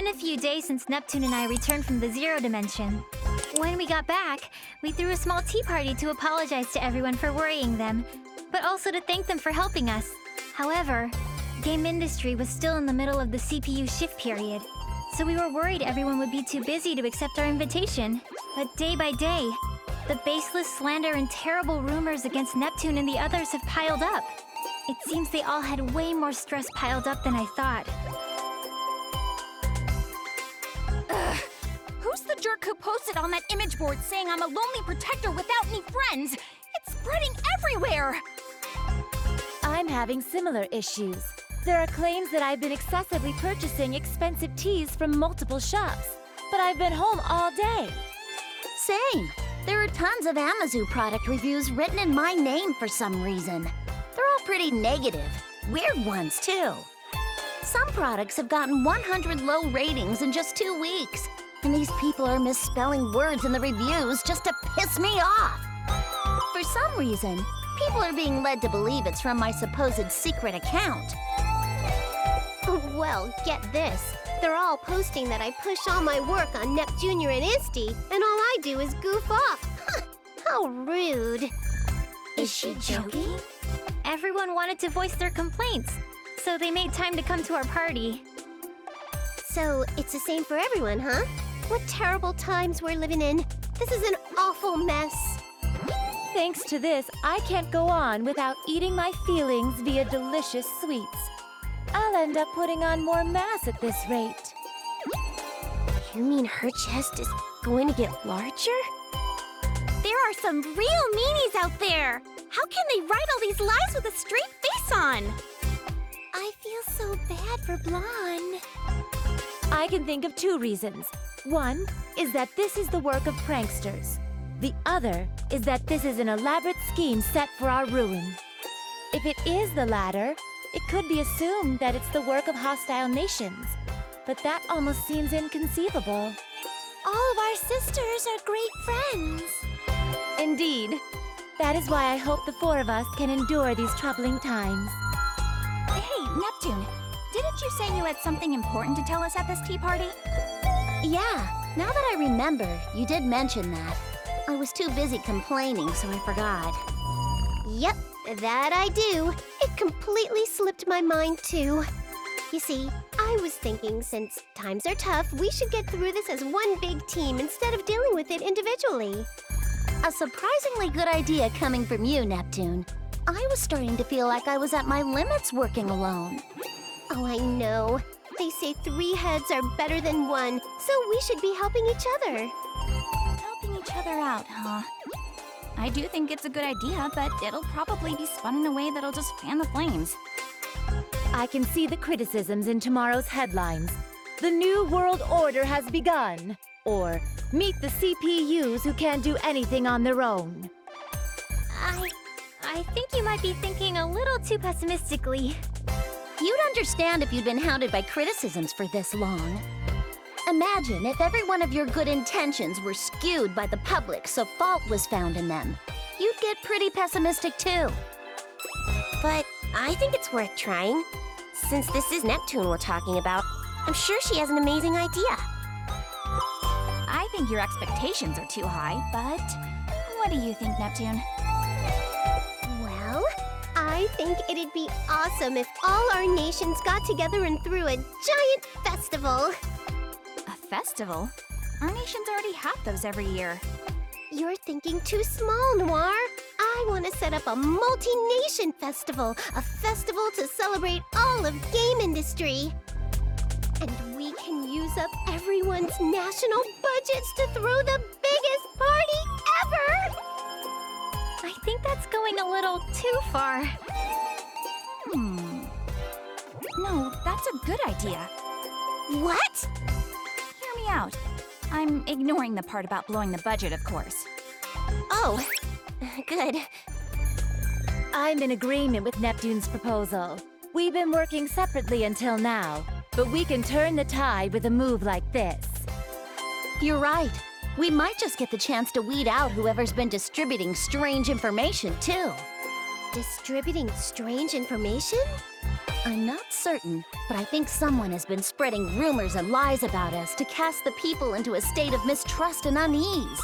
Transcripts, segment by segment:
been a few days since Neptune and I returned from the Zero Dimension. When we got back, we threw a small tea party to apologize to everyone for worrying them, but also to thank them for helping us. However, Gamindustri was still in the middle of the CPU shift period, so we were worried everyone would be too busy to accept our invitation. But day by day, the baseless slander and terrible rumors against Neptune and the others have piled up. It seems they all had way more stress piled up than I thought. Ugh. Who's the jerk who posted on that image board saying I'm a lonely protector without any friends? It's spreading everywhere! I'm having similar issues. There are claims that I've been excessively purchasing expensive teas from multiple shops, but I've been home all day. Same. There are tons of Amazu product reviews written in my name for some reason. They're all pretty negative. Weird ones, too. Some products have gotten 100 low ratings in just 2 weeks. And these people are misspelling words in the reviews just to piss me off. For some reason, people are being led to believe it's from my supposed secret account. Well, get this. They're all posting that I push all my work on Nep Jr. and Isti, and all I do is goof off. How rude. Is she joking? Everyone wanted to voice their complaints, so they made time to come to our party. So, it's the same for everyone, huh? What terrible times we're living in. This is an awful mess. Thanks to this, I can't go on without eating my feelings via delicious sweets. I'll end up putting on more mass at this rate. You mean her chest is going to get larger? There are some real meanies out there! How can they write all these lies with a straight face on? I feel so bad for Blonde. I can think of 2 reasons. One is that this is the work of pranksters. The other is that this is an elaborate scheme set for our ruin. If it is the latter, it could be assumed that it's the work of hostile nations. But that almost seems inconceivable. All of our sisters are great friends. Indeed. That is why I hope the 4 of us can endure these troubling times. Hey, Neptune, didn't you say you had something important to tell us at this tea party? Yeah, now that I remember, you did mention that. I was too busy complaining, so I forgot. Yep, that I do. It completely slipped my mind, too. You see, I was thinking since times are tough, we should get through this as one big team instead of dealing with it individually. A surprisingly good idea coming from you, Neptune. I was starting to feel like I was at my limits working alone. Oh, I know. They say 3 heads are better than 1, so we should be helping each other. Helping each other out, huh? I do think it's a good idea, but it'll probably be spun in a way that'll just fan the flames. I can see the criticisms in tomorrow's headlines. The New World Order has begun. Or, meet the CPUs who can't do anything on their own. I think you might be thinking a little too pessimistically. You'd understand if you'd been hounded by criticisms for this long. Imagine if every one of your good intentions were skewed by the public so fault was found in them. You'd get pretty pessimistic too. But I think it's worth trying. Since this is Neptune we're talking about, I'm sure she has an amazing idea. I think your expectations are too high, but what do you think, Neptune? Well, I think it'd be awesome if all our nations got together and threw a giant festival. A festival? Our nations already have those every year. You're thinking too small, Noir. I want to set up a multi-nation festival. A festival to celebrate all of Gamindustri. And we can use up everyone's national budgets to throw the biggest party ever! I think that's going a little too far. No, that's a good idea. What? Hear me out. I'm ignoring the part about blowing the budget, of course. Oh, good. I'm in agreement with Neptune's proposal. We've been working separately until now, but we can turn the tide with a move like this. You're right. We might just get the chance to weed out whoever's been distributing strange information, too. Distributing strange information? I'm not certain, but I think someone has been spreading rumors and lies about us to cast the people into a state of mistrust and unease.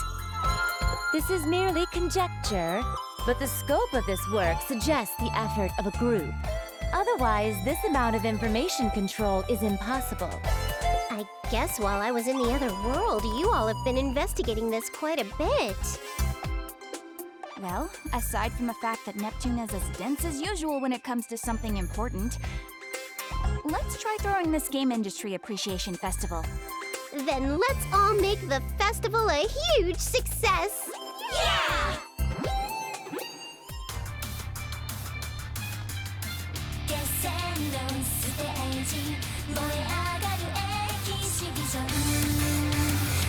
This is merely conjecture, but the scope of this work suggests the effort of a group. Otherwise, this amount of information control is impossible. I guess while I was in the other world, you all have been investigating this quite a bit. Well, aside from the fact that Neptune is as dense as usual when it comes to something important, let's try throwing this Game Industry Appreciation Festival. Then let's all make the festival a huge success! Yeah! 決戦のステージ燃え上がるエキシビション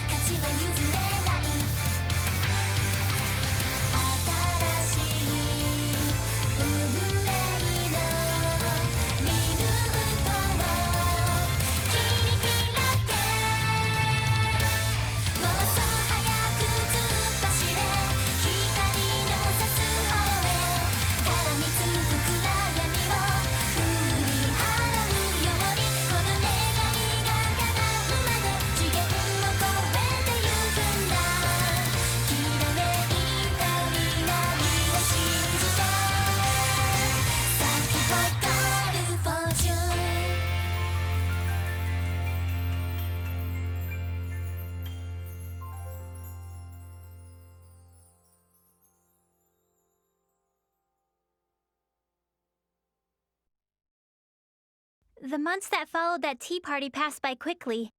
勝ちは譲れない新しい運命のリルートを切り開けもっと早く突っ走れ光の差す方へ絡みつく暗闇を振り払うようにこの願いが叶うまで次元を超えてゆくんだきらめいた未来を信じて咲き誇るフォーチュン The months that followed that tea party passed by quickly,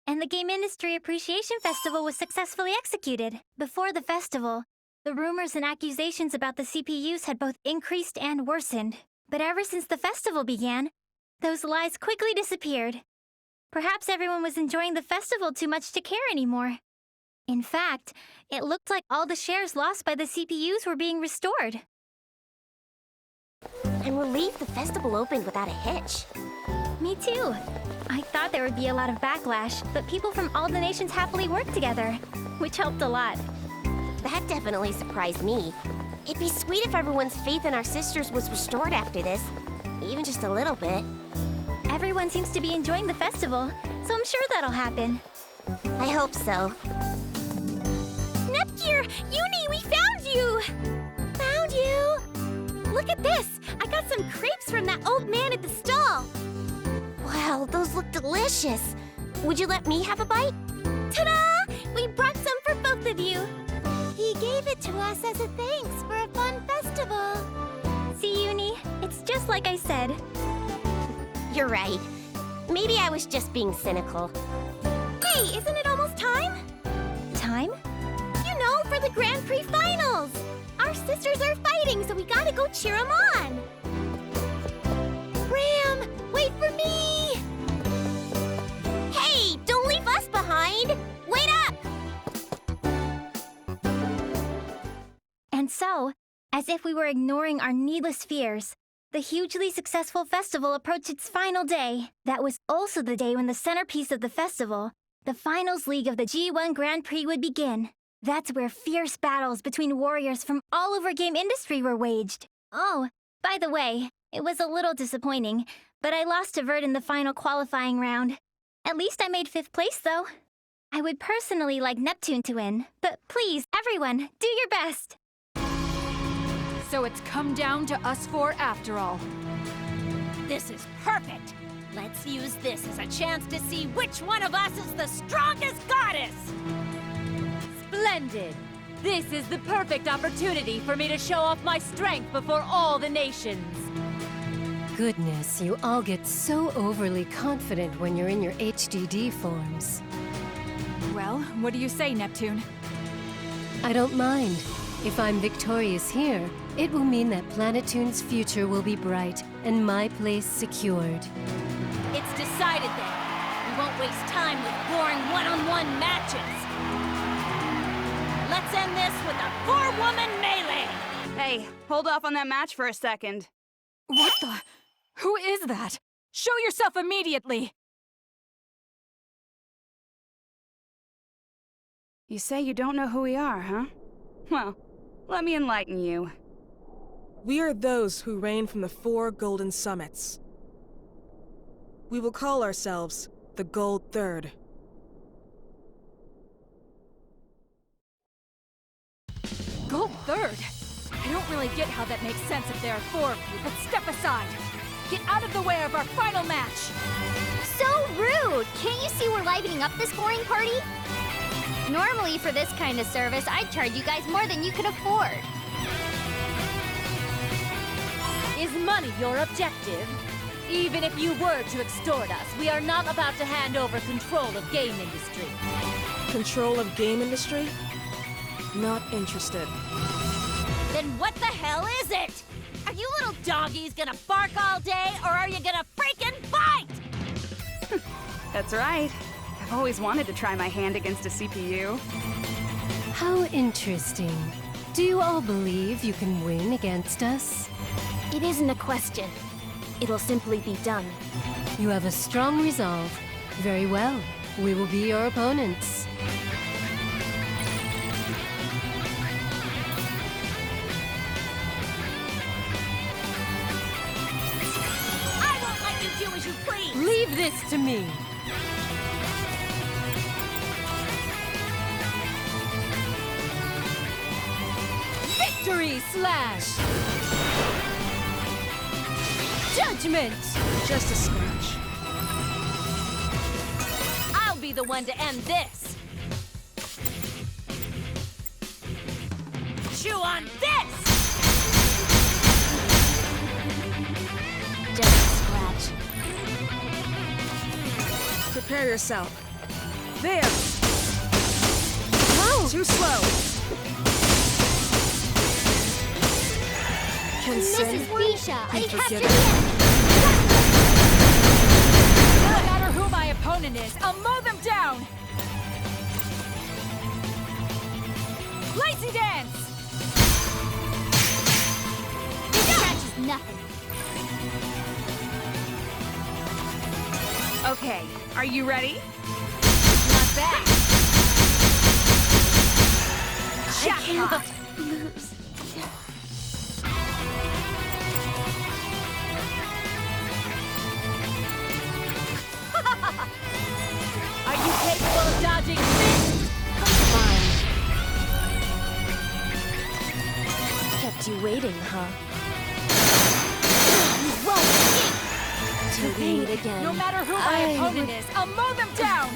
and the Game Industry Appreciation Festival was successfully executed. Before the festival, the rumors and accusations about the CPUs had both increased and worsened. But ever since the festival began, those lies quickly disappeared. Perhaps everyone was enjoying the festival too much to care anymore. In fact, it looked like all the shares lost by the CPUs were being restored. I'm relieved the festival opened without a hitch. Me too. I thought there would be a lot of backlash, but people from all the nations happily worked together, which helped a lot. That definitely surprised me. It'd be sweet if everyone's faith in our sisters was restored after this. Even just a little bit. Everyone seems to be enjoying the festival, so I'm sure that'll happen. I hope so. Nepgear! Uni, we found you! Found you! Look at this! I got some crepes from that old man at the stall! Wow, those look delicious. Would you let me have a bite? Ta-da! We brought some for both of you! He gave it to us as a thanks for a fun festival. See, Uni? It's just like I said. You're right. Maybe I was just being cynical. Hey, isn't it almost time? Time? You know, for the Grand Prix finals! Our sisters are fighting, so we gotta go cheer them on! Ram, wait for me! Hey, don't leave us behind! Wait up! And so, as if we were ignoring our needless fears, the hugely successful festival approached its final day. That was also the day when the centerpiece of the festival, the finals league of the G1 Grand Prix, would begin. That's where fierce battles between warriors from all over game industry were waged. Oh, by the way, it was a little disappointing, but I lost to VIIR in the final qualifying round. At least I made 5th place, though. I would personally like Neptune to win, but please, everyone, do your best. So it's come down to us four after all. This is perfect! Let's use this as a chance to see which one of us is the strongest goddess! Splendid! This is the perfect opportunity for me to show off my strength before all the nations. Goodness, you all get so overly confident when you're in your HDD forms. Well, what do you say, Neptune? I don't mind. If I'm victorious here, it will mean that Planetoon's future will be bright and my place secured. It's decided then. We won't waste time with boring one-on-one matches. Let's end this with a 4-woman melee! Hey, hold off on that match for a second. What the? Who is that? Show yourself immediately! You say you don't know who we are, huh? Well, let me enlighten you. We are those who reign from the 4 golden summits. We will call ourselves the Gold Third. Gold Third? I don't really get how that makes sense if there are 4 of you, but step aside. Get out of the way of our final match. So rude! Can't you see we're livening up this boring party? Normally, for this kind of service, I'd charge you guys more than you could afford. Is money your objective? Even if you were to extort us, we are not about to hand over control of Gamindustri. Control of Gamindustri? Not interested. Then what the hell is it? Are you little doggies gonna bark all day, or are you gonna freaking fight? That's right. I've always wanted to try my hand against a CPU. How interesting. Do you all believe you can win against us? It isn't a question. It'll simply be done. You have a strong resolve. Very well. We will be your opponents. I won't let you do as you please! Leave this to me. Victory slash! Judgment! Just a scratch. I'll be the one to end this! Chew on this! Just a scratch. Prepare yourself. There! Whoa! Too slow! Consent. Mrs. Risha, I have to forgiven. No matter who my opponent is, I'll mow them down! Lazy dance! This scratch is nothing. Okay, are you ready? Not bad! I cannot lose. Are you capable of dodging this? Fine. Kept you waiting, huh? You won't escape! To wait again. No matter who my opponent is, I'll mow them down!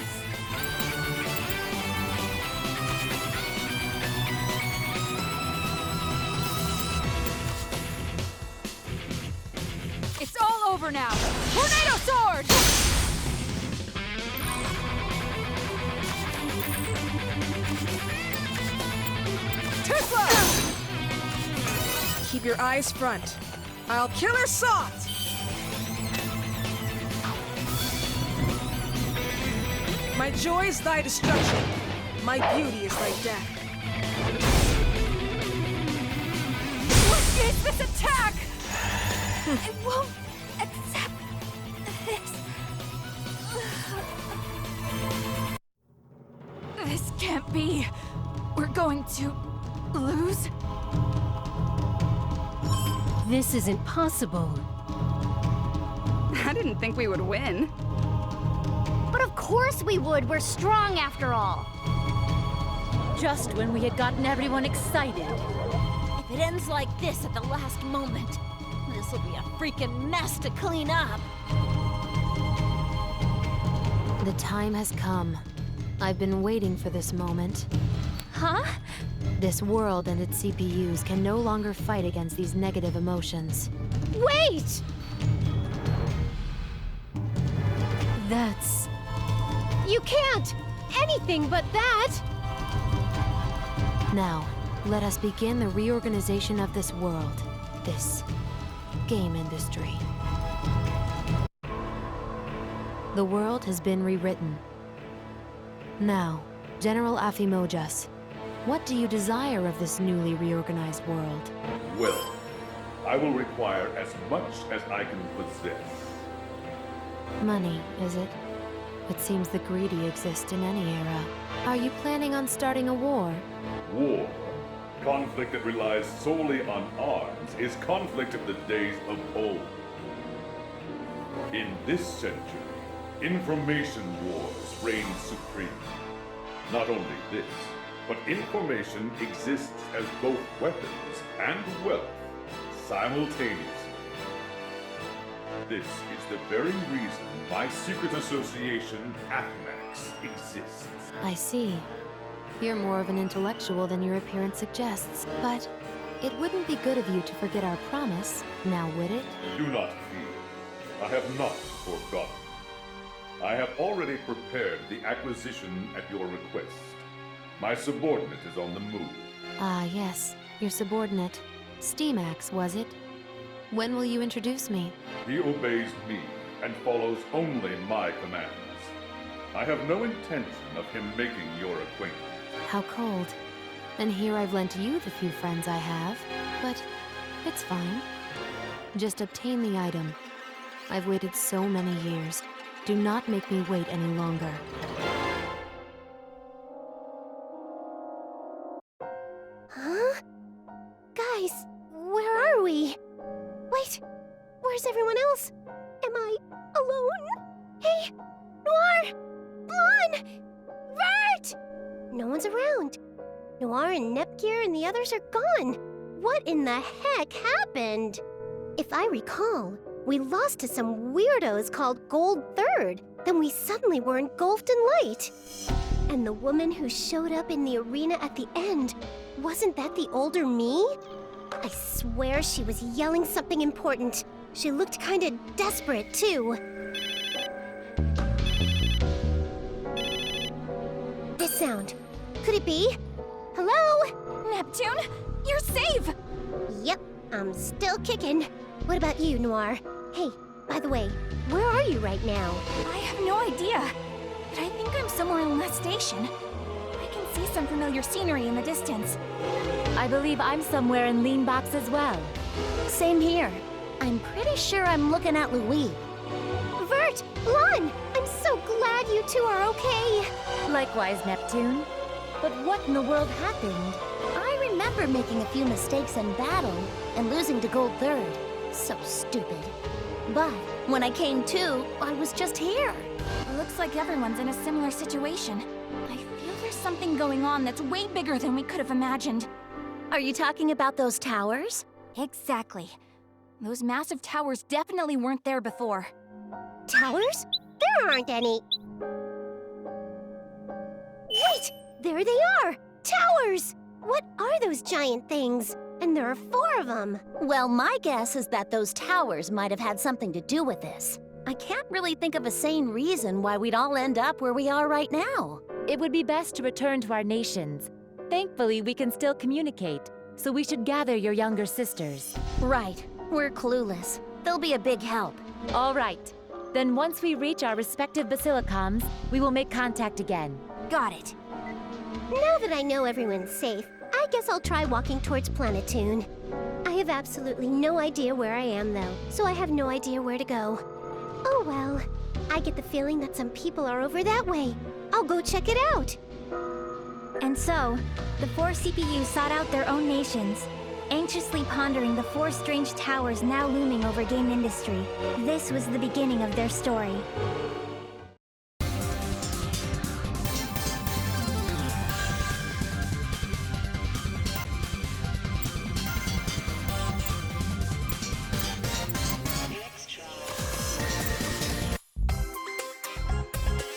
It's all over now! Tornado Sword! Too slow! Keep your eyes front. I'll kill her soft! My joy is thy destruction. My beauty is thy death. What is this attack? I won't accept this. This can't be. We're going to lose? This isn't possible. I didn't think we would win. But of course we would. We're strong after all. Just when we had gotten everyone excited. If it ends like this at the last moment, this will be a freaking mess to clean up. The time has come. I've been waiting for this moment. Huh? This world and its CPUs can no longer fight against these negative emotions. Wait! That's... You can't! Anything but that! Now, let us begin the reorganization of this world. This game industry. The world has been rewritten. Now, General Afimojas, what do you desire of this newly reorganized world? Well, I will require as much as I can possess. Money, is it? It seems the greedy exist in any era. Are you planning on starting a war? War, conflict that relies solely on arms, is conflict of the days of old. In this century, information wars reign supreme. Not only this, but information exists as both weapons and wealth simultaneously. This is the very reason my secret association, AFMAX, exists. I see. You're more of an intellectual than your appearance suggests, but it wouldn't be good of you to forget our promise, now would it? Do not fear. I have not forgotten. I have already prepared the acquisition at your request. My subordinate is on the move. Ah, yes. Your subordinate. Steamax, was it? When will you introduce me? He obeys me and follows only my commands. I have no intention of him making your acquaintance. How cold. And here I've lent you the few friends I have, but it's fine. Just obtain the item. I've waited so many years. Do not make me wait any longer. Huh? Guys, where are we? Wait, where's everyone else? Am I alone? Hey, Noir! Blonde! Vert! No one's around. Noir and Nepgear and the others are gone. What in the heck happened? If I recall, we lost to some weirdos called Gold Third. Then we suddenly were engulfed in light. And the woman who showed up in the arena at the end, wasn't that the older me? I swear she was yelling something important. She looked kinda desperate, too. This sound. Could it be? Hello? Neptune, you're safe! Yep, I'm still kicking. What about you, Noir? Hey, by the way, where are you right now? I have no idea, but I think I'm somewhere in La Station. I can see some familiar scenery in the distance. I believe I'm somewhere in Leanbox as well. Same here. I'm pretty sure I'm looking at Louis. Vert! Lon! I'm so glad you two are okay! Likewise, Neptune. But what in the world happened? I remember making a few mistakes in battle and losing to Gold Third. So stupid. But when I came to, I was just here. Looks like everyone's in a similar situation. I feel there's something going on that's way bigger than we could have imagined. Are you talking about those towers? Exactly. Those massive towers definitely weren't there before. Towers? There aren't any. Wait! There they are! Towers! What are those giant things? And there are 4 of them. Well, my guess is that those towers might have had something to do with this. I can't really think of a sane reason why we'd all end up where we are right now. It would be best to return to our nations. Thankfully, we can still communicate, so we should gather your younger sisters. Right. We're clueless. They'll be a big help. All right. Then once we reach our respective basilicums, we will make contact again. Got it. Now that I know everyone's safe, I guess I'll try walking towards Planetoon. I have absolutely no idea where I am, though, so I have no idea where to go. Oh well. I get the feeling that some people are over that way. I'll go check it out. And so, the 4 CPUs sought out their own nations, anxiously pondering the 4 strange towers now looming over Gamindustri. This was the beginning of their story.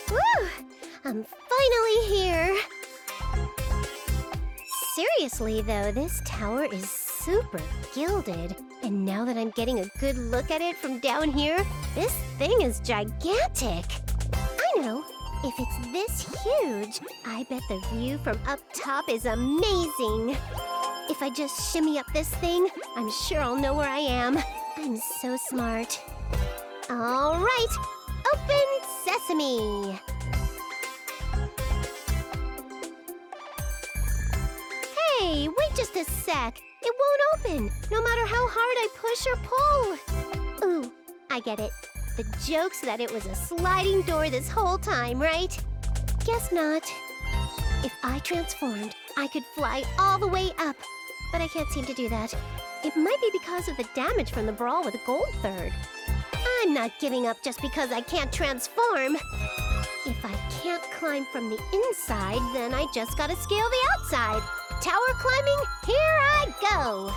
Woo! I'm finally here. Seriously, though, this tower is super gilded. And now that I'm getting a good look at it from down here, this thing is gigantic. I know. If it's this huge, I bet the view from up top is amazing. If I just shimmy up this thing, I'm sure I'll know where I am. I'm so smart. All right, open sesame. Hey, wait just a sec. It won't open, no matter how hard I push or pull. Ooh, I get it. The joke's that it was a sliding door this whole time, right? Guess not. If I transformed, I could fly all the way up. But I can't seem to do that. It might be because of the damage from the brawl with Gold Third. I'm not giving up just because I can't transform. If I can't climb from the inside, then I just gotta scale the outside. Tower climbing, here I go!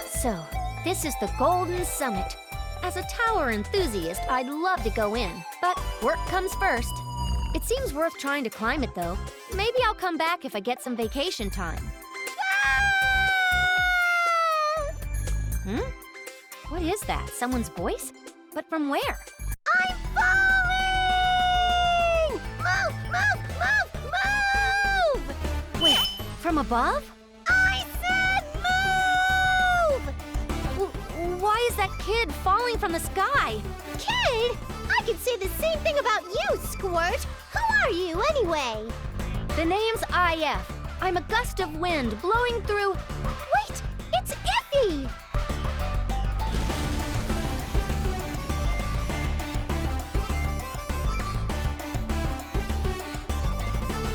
So, this is the Golden Summit. As a tower enthusiast, I'd love to go in, but work comes first. It seems worth trying to climb it, though. Maybe I'll come back if I get some vacation time. What is that? Someone's voice? But from where? I'm falling! Move, move, move, move! Wait, from above? I said move! Why is that kid falling from the sky? Kid? I could say the same thing about you, Squirt! Who are you, anyway? The name's IF. I'm a gust of wind blowing through... Wait! It's Iffy!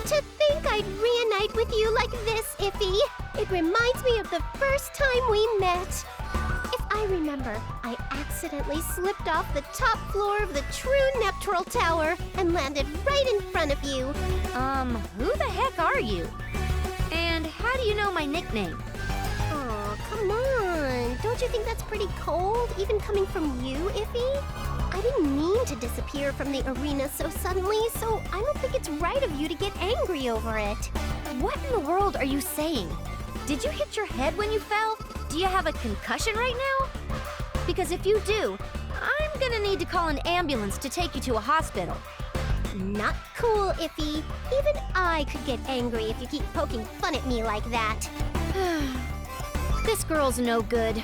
To think I'd reunite with you like this, Iffy. It reminds me of the first time we met. If I remember, I accidentally slipped off the top floor of the true Neptural Tower and landed right in front of you. Who the heck are you? And how do you know my nickname? Oh, come on. Don't you think that's pretty cold, even coming from you, Iffy? I didn't mean to disappear from the arena so suddenly, so I don't think it's right of you to get angry over it. What in the world are you saying? Did you hit your head when you fell? Do you have a concussion right now? Because if you do, I'm gonna need to call an ambulance to take you to a hospital. Not cool, Iffy. Even I could get angry if you keep poking fun at me like that. This girl's no good.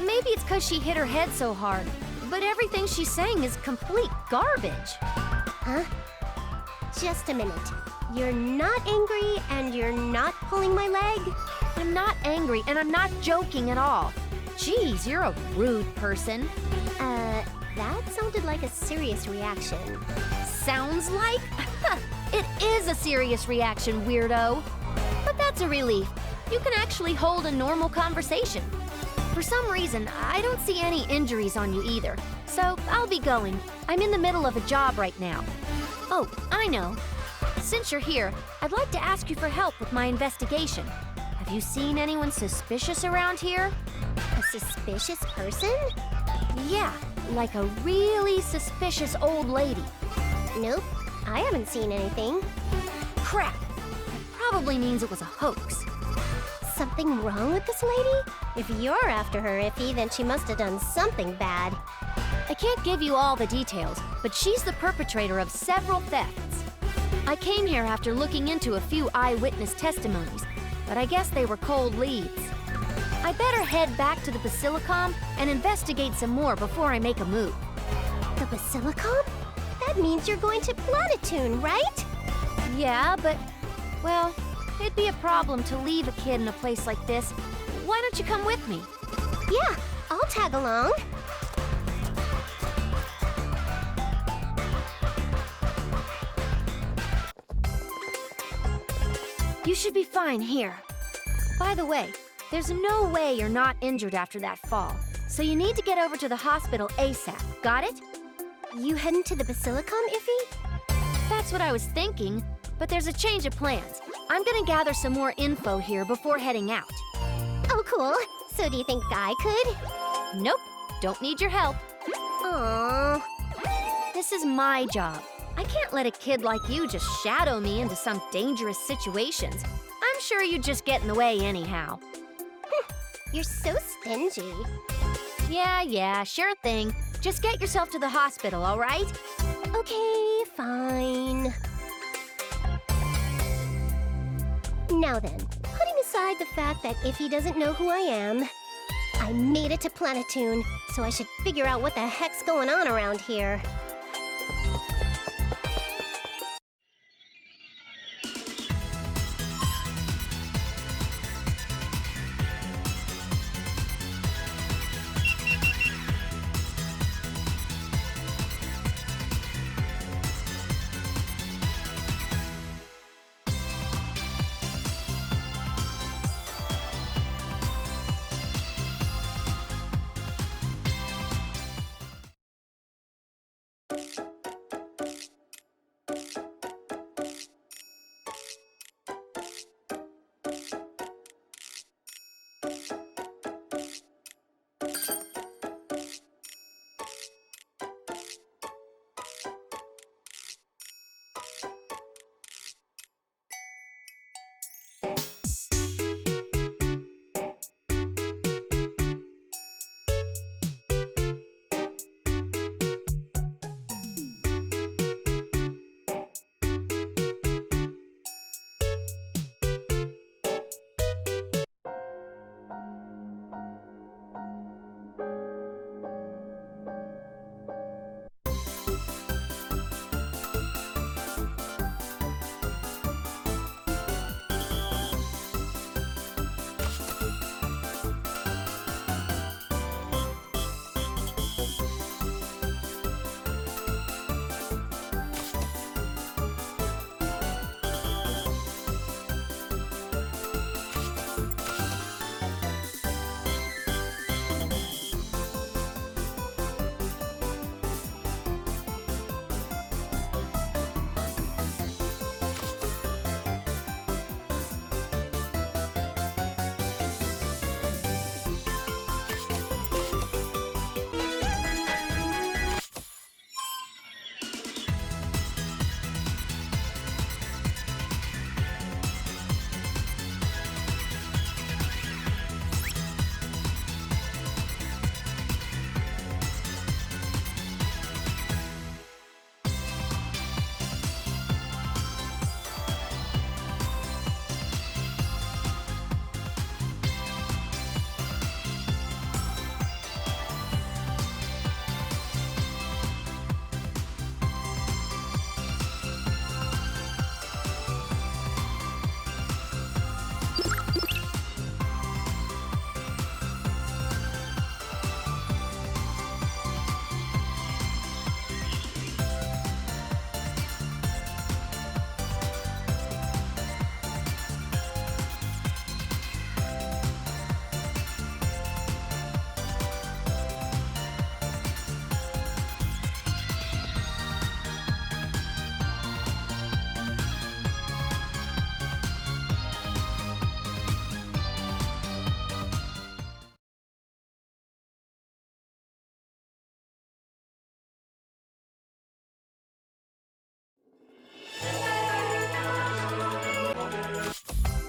Maybe it's because she hit her head so hard, but everything she's saying is complete garbage. Huh? Just a minute. You're not angry and you're not pulling my leg? I'm not angry and I'm not joking at all. Jeez, you're a rude person. That sounded like a serious reaction. Sounds like? It is a serious reaction, weirdo. But that's a relief. You can actually hold a normal conversation. For some reason, I don't see any injuries on you either. So I'll be going. I'm in the middle of a job right now. Oh, I know. Since you're here, I'd like to ask you for help with my investigation. Have you seen anyone suspicious around here? A suspicious person? Yeah, like a really suspicious old lady. Nope, I haven't seen anything. Crap! That probably means it was a hoax. Something wrong with this lady? If you're after her, Iffy, then she must have done something bad. I can't give you all the details, but she's the perpetrator of several thefts. I came here after looking into a few eyewitness testimonies, but I guess they were cold leads. I better head back to the Basilicom and investigate some more before I make a move. The Basilicom? That means you're going to Planetoon, right? Yeah, but, well, it'd be a problem to leave a kid in a place like this. Why don't you come with me? Yeah, I'll tag along. You should be fine here. By the way, there's no way you're not injured after that fall, so you need to get over to the hospital ASAP. Got it? You heading to the Basilicom, Iffy? That's what I was thinking, but there's a change of plans. I'm gonna gather some more info here before heading out. Oh, cool. So do you think I could? Nope, don't need your help. Aww. This is my job. I can't let a kid like you just shadow me into some dangerous situations. I'm sure you'd just get in the way anyhow. You're so stingy. Yeah, sure thing. Just get yourself to the hospital, all right? Okay, fine. Now then, putting aside the fact that Iffy doesn't know who I am, I made it to Planetoon, so I should figure out what the heck's going on around here.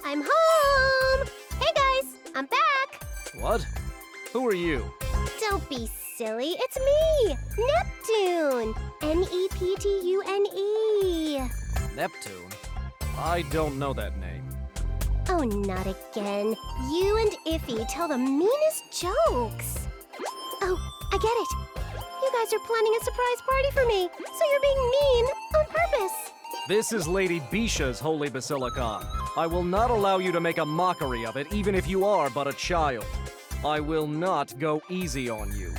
I'm home! Hey guys, I'm back! What? Who are you? Don't be silly, it's me! Neptune! Neptune! Neptune? I don't know that name. Oh, not again. You and Iffy tell the meanest jokes. Oh, I get it. You guys are planning a surprise party for me, so you're being mean on purpose. This is Lady Bisha's holy basilicon. I will not allow you to make a mockery of it, even if you are but a child. I will not go easy on you.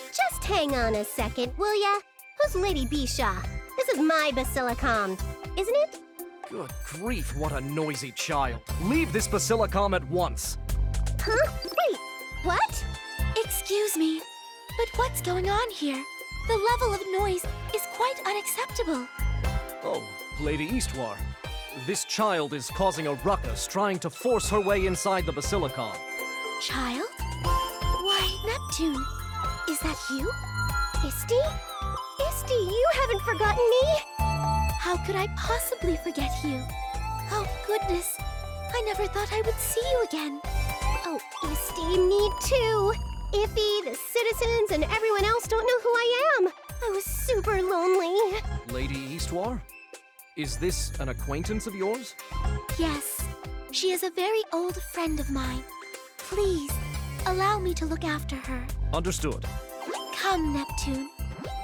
Just hang on a second, will ya? Who's Lady Bisha? This is my basilicom, isn't it? Good grief, what a noisy child. Leave this basilicom at once. Huh? Wait, what? Excuse me, but what's going on here? The level of noise is quite unacceptable. Oh, Lady Eastwar. This child is causing a ruckus, trying to force her way inside the basilicom. Child? Why, Neptune, is that you? Isty? Isty, you haven't forgotten me? How could I possibly forget you? Oh, goodness. I never thought I would see you again. Oh, Isty, me too. Iffy, the citizens, and everyone else don't know who I am. I was super lonely. Lady Eastwar? Is this an acquaintance of yours? Yes, she is a very old friend of mine. Please, allow me to look after her. Understood. Come, Neptune.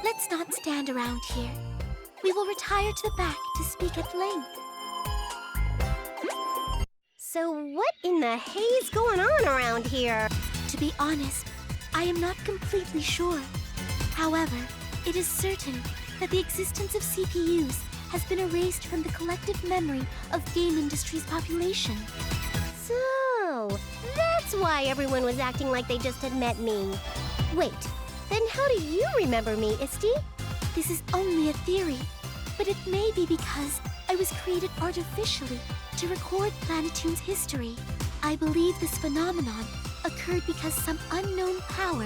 Let's not stand around here. We will retire to the back to speak at length. So what in the hay's going on around here? To be honest, I am not completely sure. However, it is certain that the existence of CPUs has been erased from the collective memory of Gamindustri's population. So, that's why everyone was acting like they just had met me. Wait, then how do you remember me, Isty? this is only a theory, but it may be because I was created artificially to record Planetoon's history. I believe this phenomenon occurred because some unknown power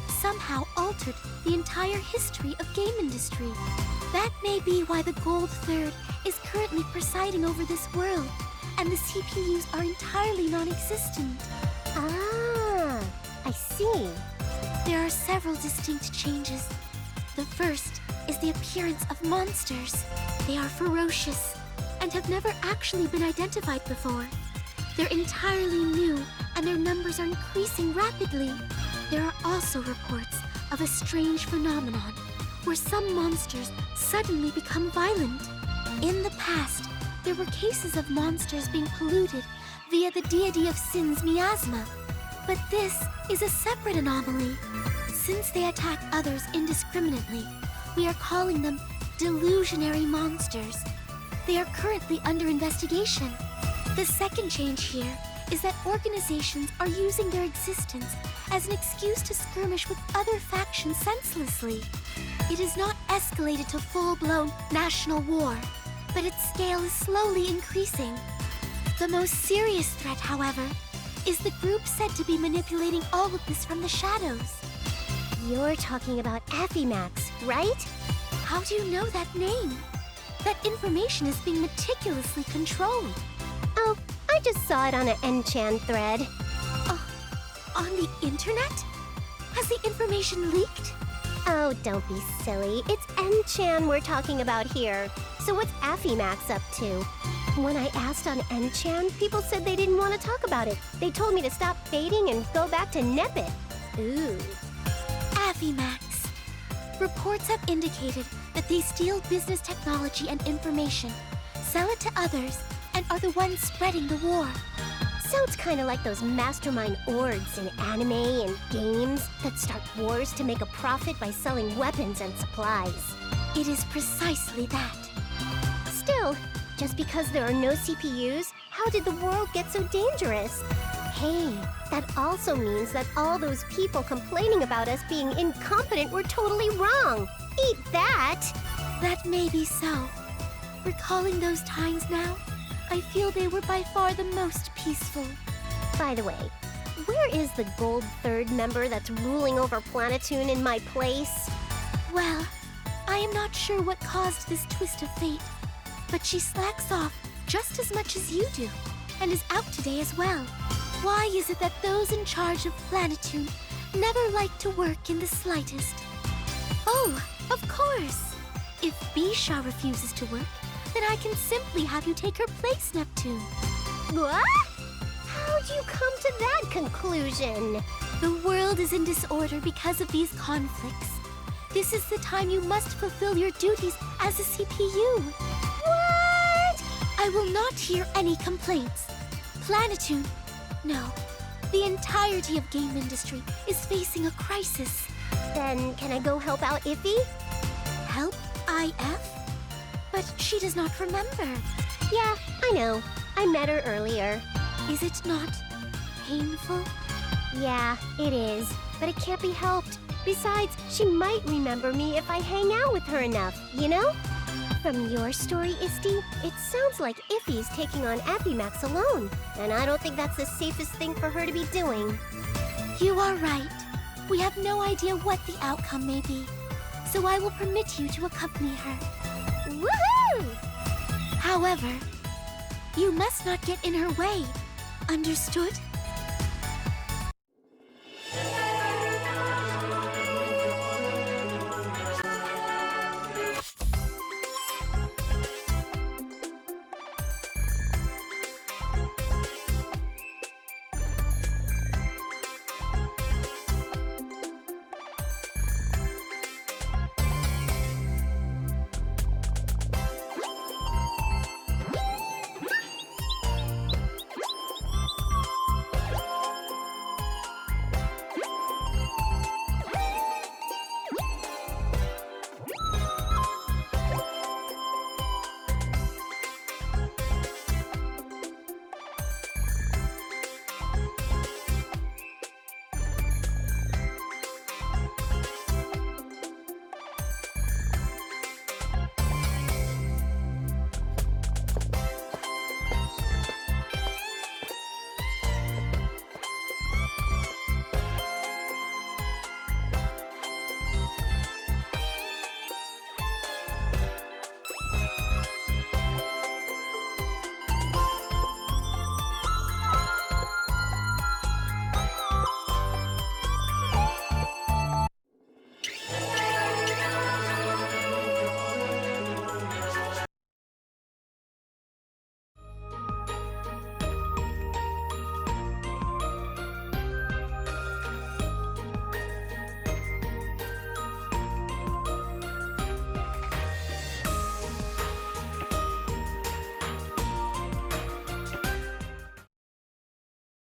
somehow altered the entire history of Gamindustri. That may be why the Gold Third is currently presiding over this world, and the CPUs are entirely non-existent. Ah, I see. There are several distinct changes. The first is the appearance of monsters. They are ferocious and have never actually been identified before. They're entirely new, and their numbers are increasing rapidly. There are also reports of a strange phenomenon where some monsters suddenly become violent. In the past, there were cases of monsters being polluted via the deity of sin's miasma. But this is a separate anomaly. Since they attack others indiscriminately, we are calling them delusionary monsters. They are currently under investigation. The second change here is that organizations are using their existence as an excuse to skirmish with other factions senselessly. It has not escalated to full-blown national war, but its scale is slowly increasing. The most serious threat, however, is the group said to be manipulating all of this from the shadows. You're talking about Affimax, right? How do you know that name? That information is being meticulously controlled. Oh, I just saw it on an Enchan thread. On the internet? Has the information leaked? Oh, don't be silly. It's Enchan we're talking about here. So what's Affimax up to? When I asked on Enchan, people said they didn't want to talk about it. They told me to stop fading and go back to Nepit. Ooh. Affimax. Reports have indicated that they steal business technology and information, sell it to others, and are the ones spreading the war. Sounds kind of like those mastermind orgs in anime and games that start wars to make a profit by selling weapons and supplies. It is precisely that. Still, just because there are no CPUs, how did the world get so dangerous? Hey, that also means that all those people complaining about us being incompetent were totally wrong. Eat that! That may be so. Recalling those times now, I feel they were by far the most peaceful. By the way, where is the Gold Third member that's ruling over Planetoon in my place? Well, I am not sure what caused this twist of fate, but she slacks off just as much as you do, and is out today as well. Why is it that those in charge of Planetoon never like to work in the slightest? Oh, of course! If Bisha refuses to work, then I can simply have you take her place, Neptune. What? How'd you come to that conclusion? The world is in disorder because of these conflicts. This is the time you must fulfill your duties as a CPU. What? I will not hear any complaints. Planetoon, no, the entirety of Gamindustri is facing a crisis. Then can I go help out Iffy? Help IF? But she does not remember. Yeah, I know. I met her earlier. Is it not painful? Yeah, it is. But it can't be helped. Besides, she might remember me if I hang out with her enough, you know? From your story, Isti, it sounds like Iffy's taking on Affimax alone. And I don't think that's the safest thing for her to be doing. You are right. We have no idea what the outcome may be. So I will permit you to accompany her. Woohoo! However, you must not get in her way. Understood?